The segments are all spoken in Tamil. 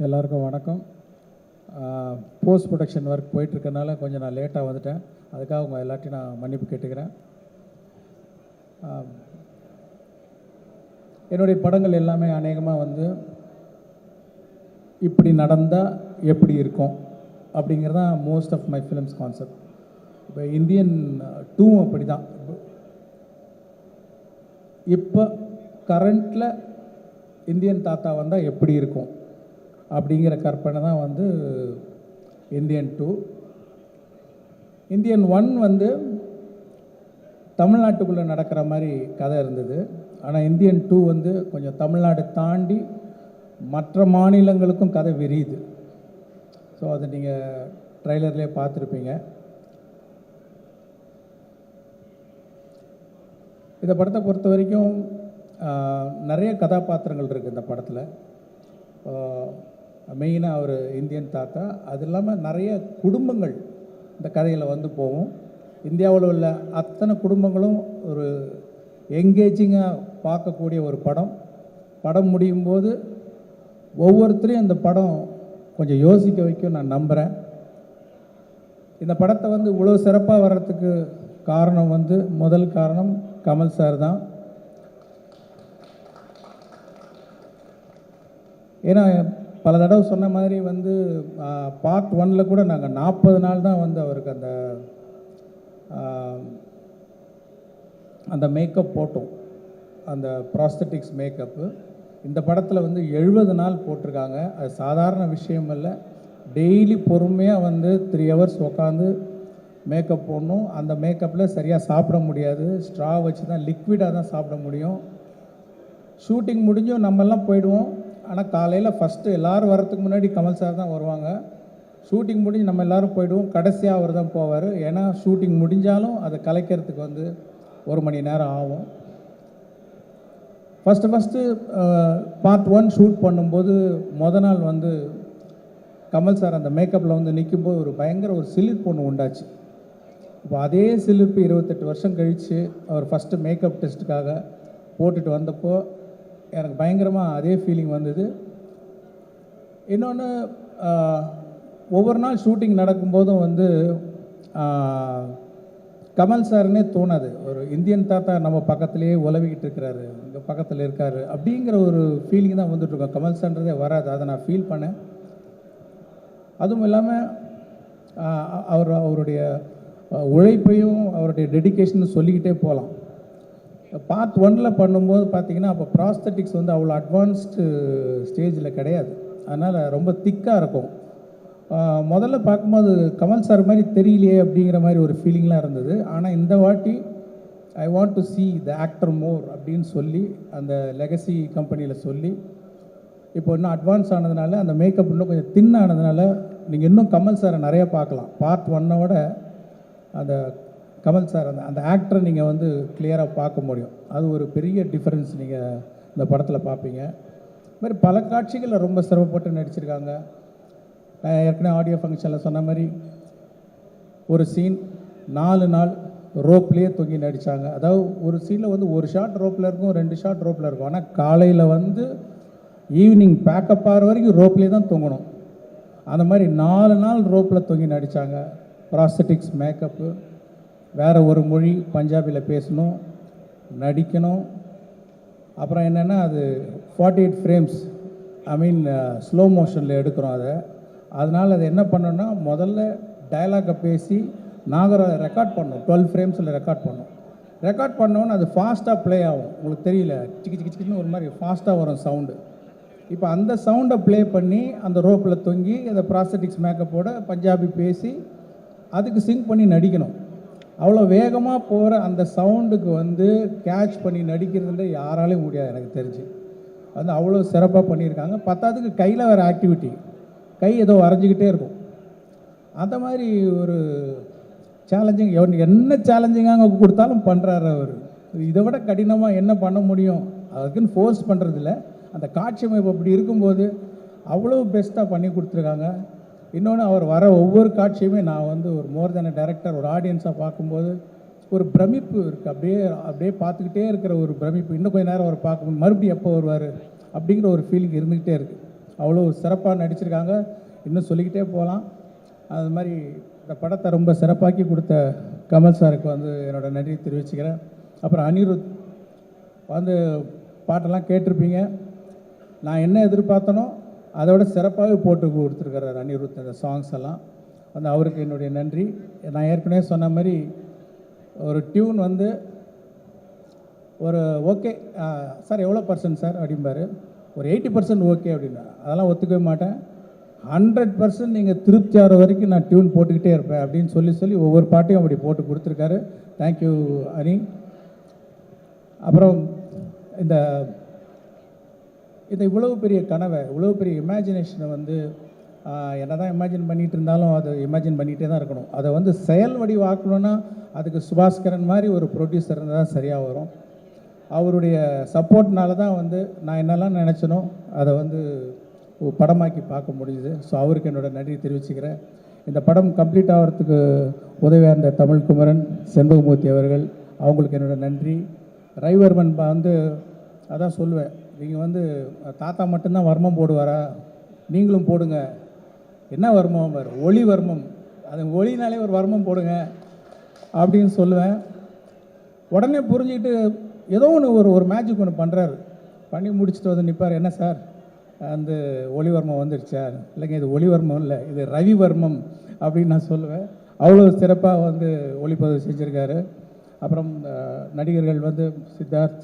எல்லாருக்கும் வணக்கம். போஸ்ட் ப்ரொடக்ஷன் ஒர்க் போயிட்டுருக்கனால கொஞ்சம் நான் லேட்டாக வந்துட்டேன். அதுக்காக உங்கள் எல்லாத்தையும் நான் மன்னிப்பு கேட்டுக்கிறேன். என்னுடைய படங்கள் எல்லாமே அநேகமாக வந்து இப்படி நடந்தால் எப்படி இருக்கும் அப்படிங்கிறதான் most of my films concept. இப்போ இந்தியன் 2 அப்படி தான். இப்போ கரண்ட்டில் இந்தியன் தாத்தா வந்தால் எப்படி இருக்கும் அப்படிங்கிற கற்பனை தான் வந்து இந்தியன் 2. இந்தியன் 1 வந்து தமிழ்நாட்டுக்குள்ளே நடக்கிற மாதிரி கதை இருந்தது. ஆனால் இந்தியன் 2 வந்து கொஞ்சம் தமிழ்நாடு தாண்டி மற்ற மாநிலங்களுக்கும் கதை விரியுது. ஸோ அதை நீங்கள் ட்ரைலர்லேயே பார்த்துருப்பீங்க. இந்த படத்தை பொறுத்த வரைக்கும் நிறைய கதாபாத்திரங்கள் இருக்குது இந்த படத்தில். மெயினாக ஒரு இந்தியன் தாத்தா, அது இல்லாமல் நிறைய குடும்பங்கள் இந்த கதையில் வந்து போகும். இந்தியாவில் உள்ள அத்தனை குடும்பங்களும் ஒரு எங்கேஜிங்காக பார்க்கக்கூடிய ஒரு படம். படம் முடியும் போது ஒவ்வொருத்தரையும் இந்த படம் கொஞ்சம் யோசிக்க வைக்கும் நான் நம்புகிறேன். இந்த படத்தை வந்து இவ்வளோ சிறப்பாக வர்றதுக்கு காரணம் வந்து முதல் காரணம் கமல் சார் தான். ஏன்னா பல தடவை சொன்ன மாதிரி வந்து பார்ட் 1ல் கூட நாங்கள் 40 நாள் தான் வந்து அவருக்கு அந்த மேக்கப் போட்டோம், அந்த ப்ராஸ்தட்டிக்ஸ் மேக்கப்பு. இந்த படத்தில் வந்து 70 நாள் போட்டிருக்காங்க. அது சாதாரண விஷயம் இல்லை. டெய்லி பொறுமையாக வந்து 3 ஹவர்ஸ் உட்காந்து மேக்கப் போடணும். அந்த மேக்கப்பில் சரியாக சாப்பிட முடியாது, ஸ்ட்ரா வச்சு தான், லிக்விடாக தான் சாப்பிட முடியும். ஷூட்டிங் முடிஞ்சும் நம்மெல்லாம் போயிடுவோம். ஆனால் காலையில் ஃபஸ்ட்டு எல்லோரும் வரத்துக்கு முன்னாடி கமல் சார் தான் வருவாங்க. ஷூட்டிங் முடிஞ்சு நம்ம எல்லோரும் போயிடுவோம். கடைசியாக அவர் தான் போவார். ஏன்னா ஷூட்டிங் முடிஞ்சாலும் அதை கலைக்கிறதுக்கு வந்து 1 மணி நேரம் ஆகும். ஃபஸ்ட்டு பார்ட் 1 ஷூட் பண்ணும்போது நாள் வந்து கமல் சார் அந்த மேக்கப்பில் வந்து நிற்கும்போது ஒரு பயங்கர ஒரு சிலிர்ப்பு ஒன்று உண்டாச்சு. இப்போ அதே சிலிர்ப்பு 28 வருஷம் கழித்து அவர் ஃபஸ்ட்டு மேக்கப் டெஸ்ட்டுக்காக போட்டுட்டு வந்தப்போ எனக்கு பயங்கரமாக அதே ஃபீலிங் வந்தது. இன்னொன்று, ஒவ்வொரு நாள் ஷூட்டிங் நடக்கும்போதும் வந்து கமல் சார்னே தோணாது. ஒரு இந்தியன் தாத்தா நம்ம பக்கத்துலேயே உலவிக்கிட்டு இருக்கிறாரு, இங்கே பக்கத்தில் இருக்கார் அப்படிங்கிற ஒரு ஃபீலிங் தான் வந்துட்டுருக்கோம். கமல் சார்ன்றதே வராது. அதை நான் ஃபீல் பண்ணேன். அதுவும் இல்லாமல் அவருடைய உழைப்பையும் அவருடைய டெடிக்கேஷனும் சொல்லிக்கிட்டே போகலாம். பார்ட் 1ல் பண்ணும்போது பார்த்திங்கன்னா அப்போ ப்ராஸ்தட்டிக்ஸ் வந்து அவ்வளோ அட்வான்ஸ்டு ஸ்டேஜில் கிடையாது. அதனால் ரொம்ப திக்காக இருக்கும். முதல்ல பார்க்கும்போது கமல் சார் மாதிரி தெரியலையே அப்படிங்கிற மாதிரி ஒரு ஃபீலிங்லாம் இருந்தது. ஆனால் இந்த வாட்டி I want to see the actor more அப்படின்னு சொல்லி அந்த லெகசி கம்பெனியில் சொல்லி இப்போ இன்னும் அட்வான்ஸ் ஆனதுனால அந்த மேக்கப் இன்னும் கொஞ்சம் தின் ஆனதுனால நீங்கள் இன்னும் கமல் சாரை நிறைய பார்க்கலாம். பார்ட் 1ஓட அந்த கமல் சார் அந்த ஆக்டரை நீங்கள் வந்து கிளியராக பார்க்க முடியும். அது ஒரு பெரிய டிஃப்ரென்ஸ் நீங்கள் இந்த படத்தில் பார்ப்பீங்க. இது மாதிரி பல காட்சிகளில் ரொம்ப சிரமப்பட்டு நடிச்சிருக்காங்க. நான் ஏற்கனவே ஆடியோ ஃபங்க்ஷனில் சொன்ன மாதிரி ஒரு சீன் 4 நாள் ரோப்லேயே தொங்கி நடித்தாங்க. அதாவது ஒரு சீனில் வந்து ஒரு ஷாட் ரோப்பில் இருக்கும், 2 ஷாட் ரோப்பில் இருக்கும். ஆனால் காலையில் வந்து ஈவினிங் பேக்கப் ஆகிற வரைக்கும் ரோப்லேயே தான் தொங்கணும். அந்த மாதிரி 4 நாள் ரோப்பில் தொங்கி நடித்தாங்க. ப்ராஸ்தட்டிக்ஸ் மேக்கப்பு, வேறு ஒரு மொழி பஞ்சாபியில் பேசணும், நடிக்கணும். அப்புறம் என்னென்னா அது 48 ஃப்ரேம்ஸ், ஐ மீன் ஸ்லோ மோஷனில் எடுக்கிறோம் அதை. அதனால் அது என்ன பண்ணோன்னா முதல்ல டயலாகை பேசி நாங்கள் ரெக்கார்ட் பண்ணோம். 12 ஃப்ரேம்ஸில் ரெக்கார்ட் பண்ணோம். ரெக்கார்ட் பண்ணோன்னு அது ஃபாஸ்ட்டாக ப்ளே ஆகும். உங்களுக்கு தெரியல, சிக்கி சிக்கி சிக்கின்னு ஒரு மாதிரி ஃபாஸ்ட்டாக வரும் சவுண்டு. இப்போ அந்த சவுண்டை ப்ளே பண்ணி அந்த ரோப்பில் தொங்கி அந்த ப்ராஸ்தட்டிக்ஸ் மேக்கப்போட பஞ்சாபி பேசி அதுக்கு சிங்க் பண்ணி நடிக்கணும். அவ்வளோ வேகமாக போகிற அந்த சவுண்டுக்கு வந்து கேட்ச் பண்ணி நடிக்கிறதுல யாராலையும் முடியாது எனக்கு தெரிஞ்சு. வந்து அவ்வளோ சிறப்பாக பண்ணியிருக்காங்க. பத்தாவதுக்கு கையில் வேறு ஆக்டிவிட்டி, கை ஏதோ வரைஞ்சிக்கிட்டே இருக்கும். அந்த மாதிரி ஒரு சேலஞ்சிங், என்ன சேலஞ்சிங்காக கொடுத்தாலும் பண்ணுறாரு அவர். இதை விட கடினமாக என்ன பண்ண முடியும் அதுக்குன்னு ஃபோர்ஸ் பண்ணுறதில்ல. அந்த காட்சி அமைப்பு அப்படி இருக்கும்போது அவ்வளோ பெஸ்ட்டாக பண்ணி கொடுத்துருக்காங்க. இன்னொன்று, அவர் வர ஒவ்வொரு காட்சியுமே நான் வந்து ஒரு மோர் தென் டைரக்டர் ஒரு ஆடியன்ஸாக பார்க்கும்போது ஒரு பிரமிப்பு இருக்குது. அப்படியே பார்த்துக்கிட்டே இருக்கிற ஒரு பிரமிப்பு. இன்னும் கொஞ்சம் நேரம் அவர் பார்க்கணும், மறுபடியும் எப்போ வருவார் அப்படிங்கிற ஒரு ஃபீலிங் இருந்துக்கிட்டே இருக்குது. அவ்வளோ சிறப்பாக நடிச்சிருக்காங்க. இன்னும் சொல்லிக்கிட்டே போகலாம். அது மாதிரி இந்த படத்தை ரொம்ப சிறப்பாக்கி கொடுத்த கமல் சாருக்கு வந்து என்னோடய நன்றி தெரிவிச்சுக்கிறேன். அப்புறம் அனிருத் வந்து பாட்டெல்லாம் கேட்டிருப்பீங்க. நான் என்ன எதிர்பார்த்தனோ அதோட சிறப்பாகவே போட்டு கொடுத்துருக்கிறார் அனிருத். அந்த சாங்ஸ் எல்லாம் வந்து அவருக்கு என்னுடைய நன்றி. நான் ஏற்கனவே சொன்ன மாதிரி ஒரு டியூன் வந்து ஒரு ஓகே சார் எவ்வளோ பர்சன்ட் சார் அப்படிம்பாரு, ஒரு 80% ஓகே அப்படின்னா அதெல்லாம் ஒத்துக்கவே மாட்டேன். 100% நீங்கள் திருப்தி ஆகிற வரைக்கும் நான் டியூன் போட்டுக்கிட்டே இருப்பேன் அப்படின்னு சொல்லி ஒவ்வொரு பாட்டையும் அப்படி போட்டு கொடுத்துருக்காரு. தேங்க்யூ அனி. அப்புறம் இந்த இந்த இவ்வளோ பெரிய கனவை, இவ்வளோ பெரிய இமேஜினேஷனை வந்து என்ன தான் இமேஜின் பண்ணிகிட்டு இருந்தாலும் அதை இமேஜின் பண்ணிகிட்டே தான் இருக்கணும். அதை வந்து செயல் வடிவாக்கணுன்னா அதுக்கு சுபாஸ்கரன் மாதிரி ஒரு ப்ரொடியூசர் இருந்தால் தான் சரியாக வரும். அவருடைய சப்போர்ட்னால தான் வந்து நான் என்னெல்லாம் நினச்சனோ அதை வந்து படமாக்கி பார்க்க முடியுது. ஸோ அவருக்கு என்னோடய நன்றி தெரிவிச்சுக்கிறேன். இந்த படம் கம்ப்ளீட் ஆகிறதுக்கு உதவியாக இருந்த தமிழ்குமரன், செண்பகமூர்த்தி அவர்கள், அவங்களுக்கு என்னோடய நன்றி. ரவிவர்மன் வந்து அதான் சொல்லுவேன், நீங்கள் வந்து தாத்தா மட்டும்தான் வர்மம் போடுவாரா, நீங்களும் போடுங்க. என்ன வர்மம் பாரு, ஒளி வர்மம், அது ஒளினாலே ஒரு வர்மம் போடுங்க அப்படின்னு சொல்லுவேன். உடனே புரிஞ்சுக்கிட்டு ஏதோ ஒரு மேஜிக் ஒன்று பண்ணுறாரு. பண்ணி முடிச்சுட்டு வந்து நிற்பார், என்ன சார் அந்த ஒளிவர்மம் வந்துடுச்சா? இல்லைங்க இது ஒளிவர்மம் இல்லை, இது ரவிவர்மம் அப்படின்னு நான் சொல்லுவேன். அவ்வளோ சிறப்பாக வந்து ஒளிப்பதிவு செஞ்சுருக்காரு. அப்புறம் நடிகர்கள் வந்து சித்தார்த்,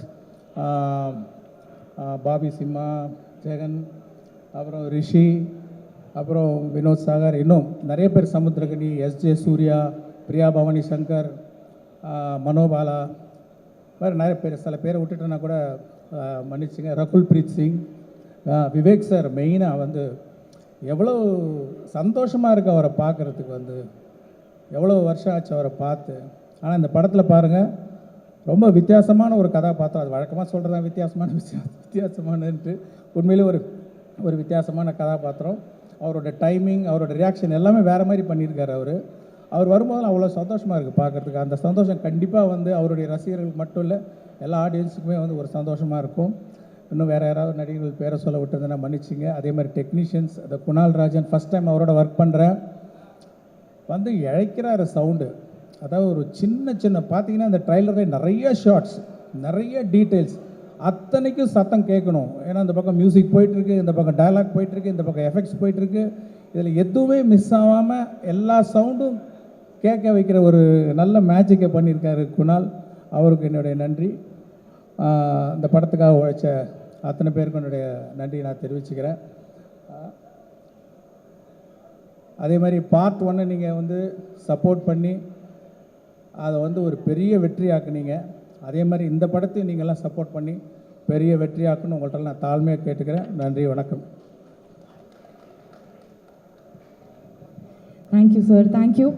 பாபி சிம்மா, ஜெகன், அப்புறம் ரிஷி, அப்புறம் வினோத் சாகர், இன்னும் நிறைய பேர், சமுத்திரகனி, எஸ்ஜே சூர்யா, பிரியா பவானி சங்கர், மனோபாலா, வேறு நிறைய பேர். சில பேரை விட்டுட்டேன்னா கூட மன்னிச்சுங்க. ரகுல் பிரீத் சிங், விவேக் சார் மெயினாக வந்து எவ்வளோ சந்தோஷமாக இருக்குது அவரை பார்க்குறதுக்கு. வந்து எவ்வளோ வருஷம் ஆச்சு அவரை பார்த்து. ஆனால் இந்த படத்தில் பாருங்கள், ரொம்ப வித்தியாசமான ஒரு கதாபாத்திரம். அது வழக்கமாக சொல்கிறதா வித்தியாசமானன்ட்டு, உண்மையிலே ஒரு வித்தியாசமான கதாபாத்திரம். அவரோட டைமிங், அவரோட ரியாக்ஷன் எல்லாமே வேறு மாதிரி பண்ணியிருக்காரு. அவர் வரும்போது அவ்வளோ சந்தோஷமாக இருக்குது பார்க்குறதுக்கு. அந்த சந்தோஷம் கண்டிப்பாக வந்து அவருடைய ரசிகர்களுக்கு மட்டும் இல்லை, எல்லா ஆடியன்ஸுக்குமே வந்து ஒரு சந்தோஷமாக இருக்கும். இன்னும் வேறு யாராவது நடிகர்கள் பேரை சொல்ல விட்டதுன்னா மன்னிச்சிங்க. அதே மாதிரி டெக்னீஷியன்ஸ், அந்த குணால் ராஜன், ஃபஸ்ட் டைம் அவரோட ஒர்க் பண்ணுறேன். வந்து இழைக்கிறாரு சவுண்டு. அதாவது ஒரு சின்ன பார்த்தீங்கன்னா இந்த ட்ரைலரில் நிறைய ஷார்ட்ஸ், நிறைய டீட்டெயில்ஸ், அத்தனைக்கும் சத்தம் கேட்கணும். ஏன்னா இந்த பக்கம் மியூசிக் போயிட்டுருக்கு, இந்த பக்கம் டயலாக் போயிட்டுருக்கு, இந்த பக்கம் எஃபெக்ட்ஸ் போயிட்டுருக்கு. இதில் எதுவுமே மிஸ் ஆகாமல் எல்லா சவுண்டும் கேட்க வைக்கிற ஒரு நல்ல மேஜிக்கை பண்ணியிருக்காரு குணால். அவருக்கு என்னுடைய நன்றி. இந்த படத்துக்காக உழைச்ச அத்தனை பேருக்கும் என்னுடைய நன்றி நான் தெரிவிச்சுக்கிறேன். அதே மாதிரி பார்ட் 1 நீங்கள் வந்து சப்போர்ட் பண்ணி அதை வந்து ஒரு பெரிய வெற்றியாக்குனீங்க. அதே மாதிரி இந்த படத்தையும் நீங்கள்லாம் சப்போர்ட் பண்ணி பெரிய வெற்றியாக்குன்னு உங்கள்கிட்ட நான் தாழ்மையாக கேட்டுக்கிறேன். நன்றி, வணக்கம். Thank you sir, thank you.